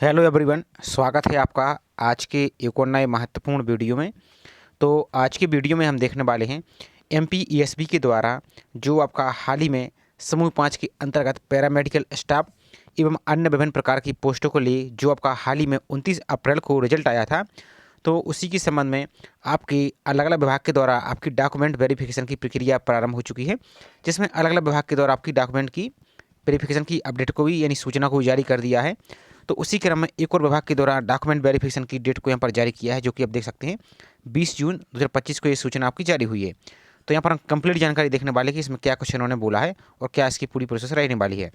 Hello everyone, स्वागत है आपका आज के एक और नए महत्वपूर्ण वीडियो में। तो आज की वीडियो में हम देखने वाले हैं एमपीईएसबी के द्वारा जो आपका हाल ही में समूह 5 के अंतर्गत पैरामेडिकल स्टाफ एवं अन्य विभिन्न प्रकार की पोस्टों को लिए जो आपका हाल ही में 29 अप्रैल को रिजल्ट आया था। तो उसी के संबंध में आपकी अलग अलग विभाग के द्वारा आपकी डॉक्यूमेंट वेरिफिकेशन की प्रक्रिया प्रारंभ हो चुकी है, जिसमें अलग अलग विभाग के द्वारा आपकी डॉक्यूमेंट की वेरिफिकेशन की अपडेट को भी यानी सूचना को जारी कर दिया है। तो उसी क्रम में एक और विभाग के द्वारा डॉक्यूमेंट वेरिफिकेशन की डेट को यहाँ पर जारी किया है, जो कि आप देख सकते हैं 20 जून 2025 को ये सूचना आपकी जारी हुई है। तो यहाँ पर हम कंप्लीट जानकारी देखने वाले कि इसमें क्या कुछ इन्होंने बोला है और क्या इसकी पूरी प्रोसेस रहने वाली है।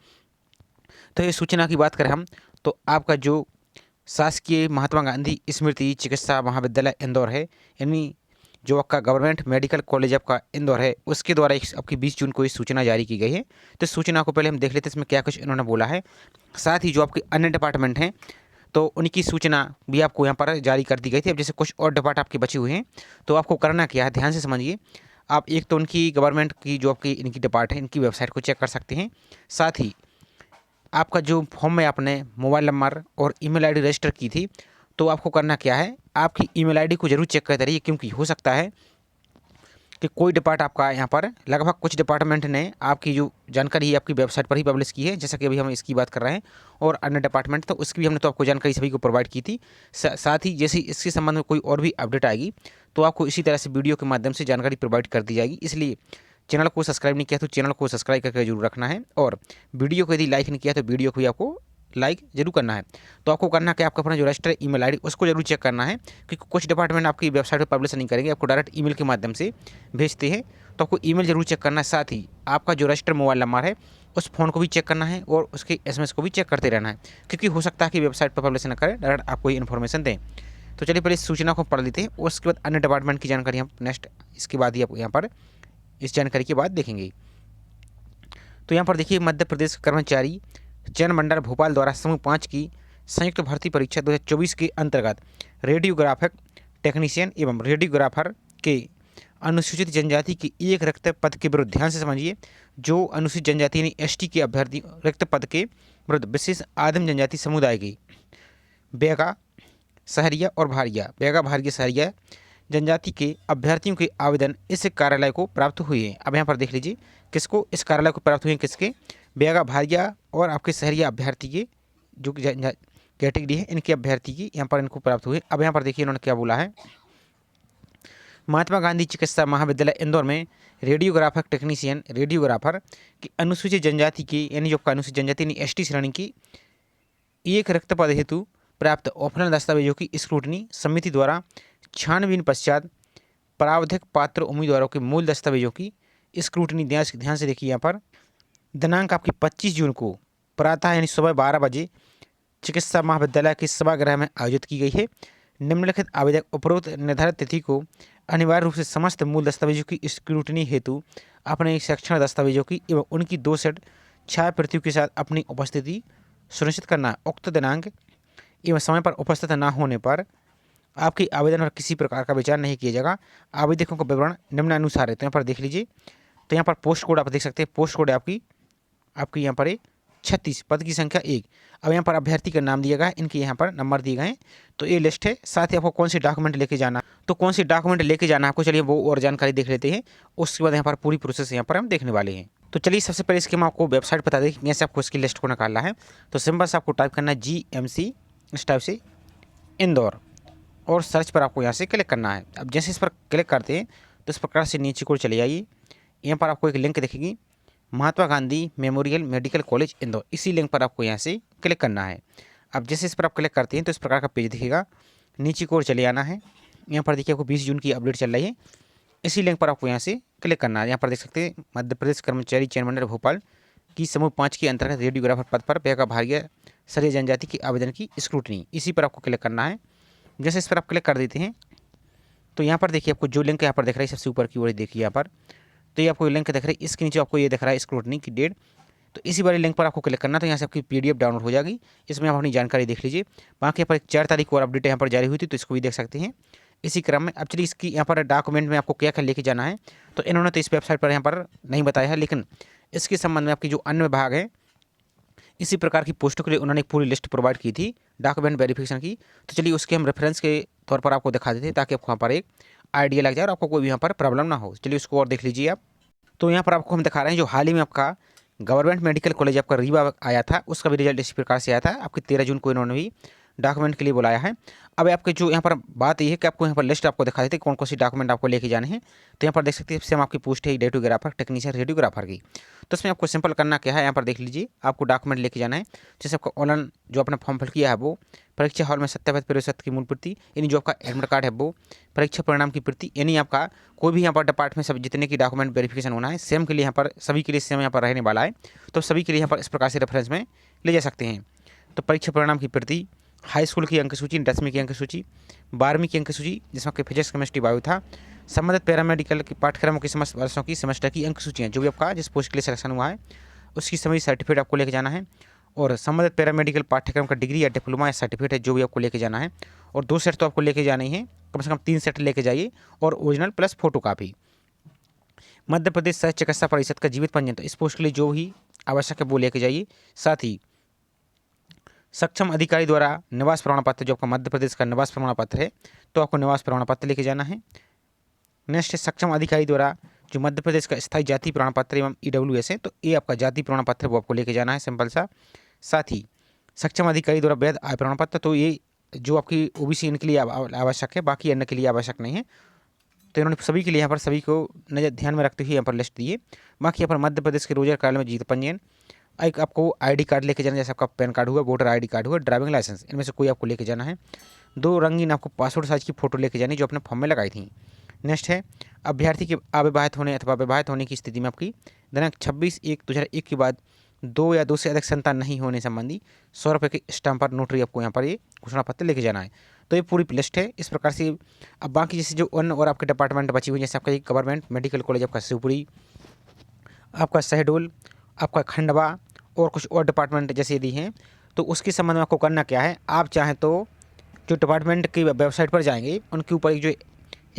तो ये सूचना की बात करें हम, तो आपका जो शासकीय महात्मा गांधी स्मृति चिकित्सा महाविद्यालय इंदौर है, यानी जो आपका गवर्नमेंट मेडिकल कॉलेज आपका इंदौर है, उसके द्वारा आपकी 20 जून को ये सूचना जारी की गई है। तो इस सूचना को पहले हम देख लेते हैं इसमें क्या कुछ इन्होंने बोला है। साथ ही जो आपके अन्य डिपार्टमेंट हैं तो उनकी सूचना भी आपको यहाँ पर जारी कर दी गई थी। अब जैसे कुछ और डिपार्ट आपके बचे हुए हैं, तो आपको करना क्या है, ध्यान से समझिए। आप एक तो उनकी गवर्नमेंट की जो आपकी इनकी डिपार्ट है, इनकी वेबसाइट को चेक कर सकते हैं। साथ ही आपका जो फॉर्म में आपने मोबाइल नंबर और ईमेल आईडी रजिस्टर की थी, तो आपको करना क्या है, आपकी ईमेल आईडी को जरूर चेक करते रहिए, क्योंकि हो सकता है कि कोई डिपार्ट आपका यहाँ पर लगभग कुछ डिपार्टमेंट ने आपकी जो जानकारी है आपकी वेबसाइट पर ही पब्लिश की है, जैसा कि अभी हम इसकी बात कर रहे हैं। और अन्य डिपार्टमेंट तो उसकी भी हमने तो आपको जानकारी सभी को प्रोवाइड की थी। साथ ही जैसे इसके संबंध में कोई और भी अपडेट आएगी तो आपको इसी तरह से वीडियो के माध्यम से जानकारी प्रोवाइड कर दी जाएगी। इसलिए चैनल को सब्सक्राइब नहीं किया तो चैनल को सब्सक्राइब करके जरूर रखना है, और वीडियो को यदि लाइक नहीं किया तो वीडियो को भी आपको लाइक जरूर करना है। तो आपको करना क्या, आपका अपना जो रजिस्टर ईमेल आईडी उसको जरूर चेक करना है, क्योंकि कुछ डिपार्टमेंट आपकी वेबसाइट पर पब्लिश नहीं करेंगे, आपको डायरेक्ट ईमेल के माध्यम से भेजते हैं। तो आपको ईमेल जरूर चेक करना है। साथ ही आपका जो रजिस्टर मोबाइल नंबर है उस फ़ोन को भी चेक करना है और उसके एसएमएस को भी चेक करते रहना है, क्योंकि हो सकता है कि वेबसाइट पर पब्लिश न करें, डायरेक्ट आपको इन्फॉर्मेशन दें। तो चलिए पहले इस सूचना को पढ़ लेते हैं, उसके बाद अन्य डिपार्टमेंट की जानकारी हम नेक्स्ट इसके बाद ही आप यहाँ पर इस जानकारी के बाद देखेंगे। तो यहाँ पर देखिए, मध्य प्रदेश कर्मचारी चयन मंडल भोपाल द्वारा समूह 5 की संयुक्त भर्ती परीक्षा 2024 के अंतर्गत रेडियोग्राफक टेक्नीशियन एवं रेडियोग्राफर के अनुसूचित जनजाति के एक रिक्त पद के विरुद्ध, ध्यान से समझिए, जो अनुसूचित जनजाति यानी एसटी के अभ्यर्थी रिक्त पद के विरुद्ध विशेष आदिम जनजाति समुदाय की बैगा, सहरिया और भारिया, बैगा भारिया सहरिया जनजाति के अभ्यर्थियों के आवेदन इस कार्यालय को प्राप्त हुए हैं। अब यहाँ पर देख लीजिए किसको इस कार्यालय को प्राप्त हुए हैं, किसके, बैगा भारिया और आपके सहरिया अभ्यर्थी के जो कैटेगरी है इनके अभ्यर्थी की यहाँ पर इनको प्राप्त हुए। अब यहाँ पर देखिए इन्होंने क्या बोला है, महात्मा गांधी चिकित्सा महाविद्यालय इंदौर में रेडियोग्राफर टेक्नीशियन रेडियोग्राफर की अनुसूचित जनजाति की यानी जो अनुसूचित जनजाति यानी एसटी श्रेणी की एक रिक्त पद हेतु प्राप्त ऑफलाइन दस्तावेजों की स्क्रूटनी समिति द्वारा छानबीन पश्चात प्रावधिक पात्र उम्मीदवारों के मूल दस्तावेजों की स्क्रूटनी, ध्यान से देखिए, यहाँ पर दिनांक आपकी 25 जून को प्रातः यानी सुबह 12 बजे चिकित्सा महाविद्यालय के सभागृह में आयोजित की गई है। निम्नलिखित आवेदक उपरोक्त निर्धारित तिथि को अनिवार्य रूप से समस्त मूल दस्तावेजों की स्क्रूटनी हेतु अपने शैक्षणिक दस्तावेजों की एवं उनकी 2 सेट छायाप्रतियों के साथ अपनी उपस्थिति सुनिश्चित करना है। उक्त दिनांक एवं समय पर उपस्थित न होने पर आपके आवेदन पर किसी प्रकार का विचार नहीं किया जाएगा। आवेदकों का विवरण निम्नानुसार है। तो यहाँ पर देख लीजिए, तो यहाँ पर पोस्ट कोड आप देख सकते हैं, पोस्ट कोड है आपकी यहाँ पर 36, पद की संख्या 1। अब यहाँ पर अभ्यर्थी का नाम दिया गया है, इनके यहाँ पर नंबर दिए गए हैं। तो ये लिस्ट है। साथ ही आपको कौन सी डॉक्यूमेंट लेके जाना, तो कौन सी डॉक्यूमेंट लेके जाना है आपको, चलिए वो और जानकारी देख लेते हैं। उसके बाद यहाँ पर पूरी प्रोसेस यहाँ पर हम देखने वाले हैं। तो चलिए सबसे पहले इसके हम आपको वेबसाइट बता दें कि कैसे आपको इसकी लिस्ट को निकालना है। तो सिंपल से आपको टाइप करना है GMC इस टाइप से इंदौर, और सर्च पर आपको यहाँ से क्लिक करना है। अब जैसे इस पर क्लिक करते हैं तो इस प्रकार से नीचे को चले आइए। यहाँ पर आपको एक लिंक दिखेगी, Mahatma Gandhi memorial medical college Indore, इसी लिंक पर आपको यहाँ से क्लिक करना है। अब जैसे इस पर आप क्लिक करते हैं तो इस प्रकार का पेज दिखेगा, नीचे की ओर चले आना है। यहाँ पर देखिए आपको 20 जून की अपडेट चल रही है, इसी लिंक पर आपको यहाँ से क्लिक करना है। यहाँ पर देख सकते हैं मध्य प्रदेश कर्मचारी चयन मंडल भोपाल की समूह 5 के अंतर्गत रेडियोग्राफर पद पर बैगा भारिया सहरिया जनजाति के आवेदन की स्क्रूटनी, इसी पर आपको क्लिक करना है। जैसे इस पर आप क्लिक कर देते हैं तो यहाँ पर देखिए आपको जो लिंक यहाँ पर दिख रहा है सबसे ऊपर की ओर देखिए यहाँ पर, तो ये आपको लिंक दिख रहा है, इसके नीचे आपको ये दिख रहा है स्क्रूटनी की डेट। तो इसी वाले लिंक पर आपको क्लिक करना, तो यहाँ से आपकी PDF डाउनलोड हो जाएगी। इसमें आप अपनी जानकारी देख लीजिए। बाकी यहाँ पर 4 तारीख को और अपडेट यहाँ पर जारी हुई थी, तो इसको भी देख सकते हैं इसी क्रम में। अब चलिए इसकी यहाँ पर डॉक्यूमेंट में आपको क्या क्या लेके जाना है, तो इन्होंने तो इस वेबसाइट पर यहाँ पर नहीं बताया है, लेकिन इसके संबंध में आपकी जो अन्य विभाग है इसी प्रकार की पोस्टों के लिए उन्होंने एक पूरी लिस्ट प्रोवाइड की थी डॉक्यूमेंट वेरिफिकेशन की। तो चलिए उसके हम रेफरेंस के तौर पर आपको दिखा देते हैं ताकि आपको वहाँ पर एक आइडिया लग जाए और आपको कोई भी यहाँ पर प्रॉब्लम ना हो। चलिए उसको और देख लीजिए आप। तो यहाँ पर आपको हम दिखा रहे हैं जो हाल ही में आपका गवर्नमेंट मेडिकल कॉलेज आपका रीवा आया था, उसका भी रिजल्ट इसी प्रकार से आया था। आपकी 13 जून को इन्होंने भी डॉक्यूमेंट के लिए बुलाया है। अब आपके जो यहाँ पर बात ये है कि आपको यहाँ पर लिस्ट आपको दिखा देते हैं कौन कौन सी डॉक्यूमेंट आपको लेके जाने हैं। तो यहाँ पर देख सकते हैं सेम आपकी पोस्ट है रेडियोग्राफर टेक्नीशियन रेडियोग्राफर की। तो इसमें आपको सिंपल करना क्या है, यहाँ पर देख लीजिए आपको डॉक्यूमेंट लेके जाना है। जैसे आपका ऑनलाइन जो आपने फॉर्म फिल किया है वो परीक्षा हॉल में 70% की मूल प्रति, यानी जो आपका एडमिट कार्ड है वो परीक्षा परिणाम की प्रति, यानी आपका कोई भी यहाँ पर डिपार्टमेंट सब जितने की डॉक्यूमेंट वेरिफिकेशन होना है सेम के लिए यहाँ पर सभी के लिए सेम यहाँ पर रहने वाला है। तो सभी के लिए यहाँ पर इस प्रकार से रेफरेंस में ले जा सकते हैं। तो परीक्षा परिणाम की प्रति, हाई स्कूल की अंक सूची, 10वीं की अंक सूची, 12वीं की अंक सूची जिसमें आपके फिजिक्स केमिस्ट्री बायो था, संबंधित पैरामेडिकल के पाठ्यक्रमों की समस्त वर्षों की सेमेस्टर की अंक सूचियाँ जो भी आपका जिस पोस्ट के लिए सिलेक्शन हुआ है उसकी सभी सर्टिफिकेट आपको लेके जाना है। और संबंधित पैरामेडिकल पाठ्यक्रम का डिग्री या डिप्लोमा या सर्टिफिकेट है जो भी आपको लेके जाना है। और 2 सेट तो आपको लेके जाने हैं, कम से कम 3 सेट लेके जाइए और original plus photo copy. Madhya Pradesh साहित्य चिकित्सा परिषद का जीवित पंजीयन, तो इस पोस्ट के लिए जो भी आवश्यक है वो लेके जाइए। साथ ही सक्षम अधिकारी द्वारा निवास प्रमाण पत्र, जो आपका मध्य प्रदेश का निवास प्रमाण पत्र है तो आपको निवास प्रमाण पत्र लेके जाना है। नेक्स्ट है सक्षम अधिकारी द्वारा जो मध्य प्रदेश का स्थायी जाति प्रमाण पत्र एवं EWS है तो ये आपका जाति प्रमाण पत्र वो आपको लेके जाना है, सिंपल सा। साथ ही सक्षम अधिकारी द्वारा वैध आय प्रमाण पत्र, तो ये जो आपकी OBC इनके लिए आवश्यक है, बाकी अन्य के लिए आवश्यक नहीं है। तो इन्होंने सभी के लिए यहाँ पर सभी को नजर ध्यान में रखते हुए यहाँ पर लिस्ट दी है। बाकी यहाँ पर मध्य प्रदेश के रोजगार कार्यालय में जीवित पंजीयन, एक आपको ID कार्ड लेके जाना है, जैसे आपका पैन कार्ड हुआ, वोटर ID कार्ड हुआ, ड्राइविंग लाइसेंस, इनमें से कोई आपको लेके जाना है। 2 रंगीन आपको पासपोर्ट साइज की फोटो लेके जानी जो अपने फॉर्म में लगाई थी। नेक्स्ट है अभ्यर्थी के अविवाहित होने अथवा विवाहित होने की स्थिति में आपकी दिनांक 26/1/2001 के बाद 2 या 2 से अधिक संतान नहीं होने संबंधी 100 रुपये के स्टाम्प पर नोटरी आपको यहाँ पर ये घोषणा पत्र लेके जाना है। तो ये पूरी लिस्ट है इस प्रकार से। अब बाकी जैसे जो अन्य और आपके डिपार्टमेंट बची हुई, जैसे आपका ये गवर्नमेंट मेडिकल कॉलेज आपका शिवपुरी, आपका शहडोल, आपका खंडवा और कुछ और डिपार्टमेंट जैसे यदि हैं, तो उसके संबंध में आपको करना क्या है, आप चाहें तो जो डिपार्टमेंट की वेबसाइट पर जाएंगे उनके ऊपर जो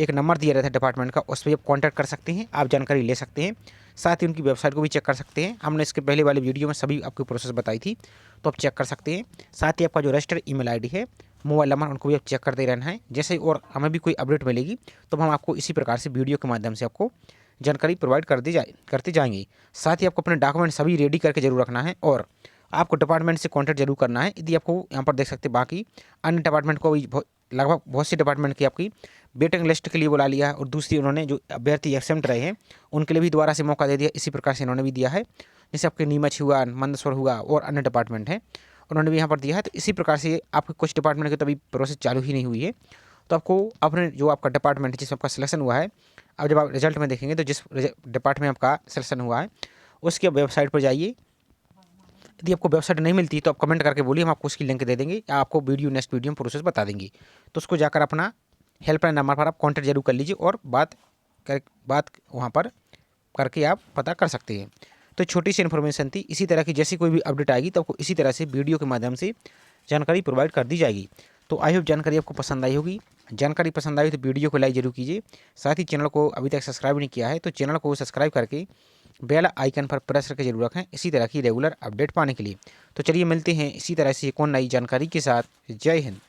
एक नंबर दिया रहता है डिपार्टमेंट का, उस पर आप कॉन्टैक्ट कर सकते हैं, आप जानकारी ले सकते हैं। साथ ही उनकी वेबसाइट को भी चेक कर सकते हैं, हमने इसके पहले वाले वीडियो में सभी आपकी प्रोसेस बताई थी तो आप चेक कर सकते हैं। साथ ही आपका जो रजिस्टर्ड ईमेल आईडी है, मोबाइल नंबर, उनको भी आप चेक करते रहना है। जैसे और हमें भी कोई अपडेट मिलेगी तो हम आपको इसी प्रकार से वीडियो के माध्यम से आपको जानकारी प्रोवाइड करते जाएंगे। साथ ही आपको अपने डॉक्यूमेंट सभी रेडी करके जरूर रखना है और आपको डिपार्टमेंट से कॉन्टैक्ट जरूर करना है। यदि आपको यहाँ पर देख सकते हैं बाकी अन्य डिपार्टमेंट को भी लगभग बहुत सी डिपार्टमेंट की आपकी वेटिंग लिस्ट के लिए बुला लिया है और दूसरी उन्होंने जो अभ्यर्थी एब्सेंट रहे हैं उनके लिए भी दोबारा से मौका दे दिया। इसी प्रकार से इन्होंने भी दिया है, जैसे आपके नीमच हुआ, मंदसौर हुआ और अन्य डिपार्टमेंट हैं उन्होंने भी यहाँ पर दिया है। तो इसी प्रकार से आपके कुछ डिपार्टमेंट की तो अभी प्रोसेस चालू ही नहीं हुई है। तो आपको अपने जो आपका डिपार्टमेंट है जिसमें आपका सिलेक्शन हुआ है, अब जब आप रिजल्ट में देखेंगे तो जिस डिपार्टमेंट में आपका सिलेक्शन हुआ है उसकी वेबसाइट पर जाइए। यदि आपको वेबसाइट नहीं मिलती तो आप कमेंट करके बोलिए, हम आपको उसकी लिंक दे देंगे या आपको नेक्स्ट वीडियो में प्रोसेस बता देंगे। तो उसको जाकर अपना हेल्पलाइन नंबर पर आप कॉन्टैक्ट जरूर कर लीजिए और बात वहाँ पर करके आप पता कर सकते हैं। तो छोटी सी इन्फॉर्मेशन थी, इसी तरह की जैसी कोई भी अपडेट आएगी तो आपको इसी तरह से वीडियो के माध्यम से जानकारी प्रोवाइड कर दी जाएगी। तो आई होप जानकारी आपको पसंद आई होगी। जानकारी पसंद आई तो वीडियो को लाइक जरूर कीजिए। साथ ही चैनल को अभी तक सब्सक्राइब नहीं किया है तो चैनल को सब्सक्राइब करके बेल आइकन पर प्रेस करके जरूर रखें इसी तरह की रेगुलर अपडेट पाने के लिए। तो चलिए मिलते हैं इसी तरह से एक और नई जानकारी के साथ। जय हिंद।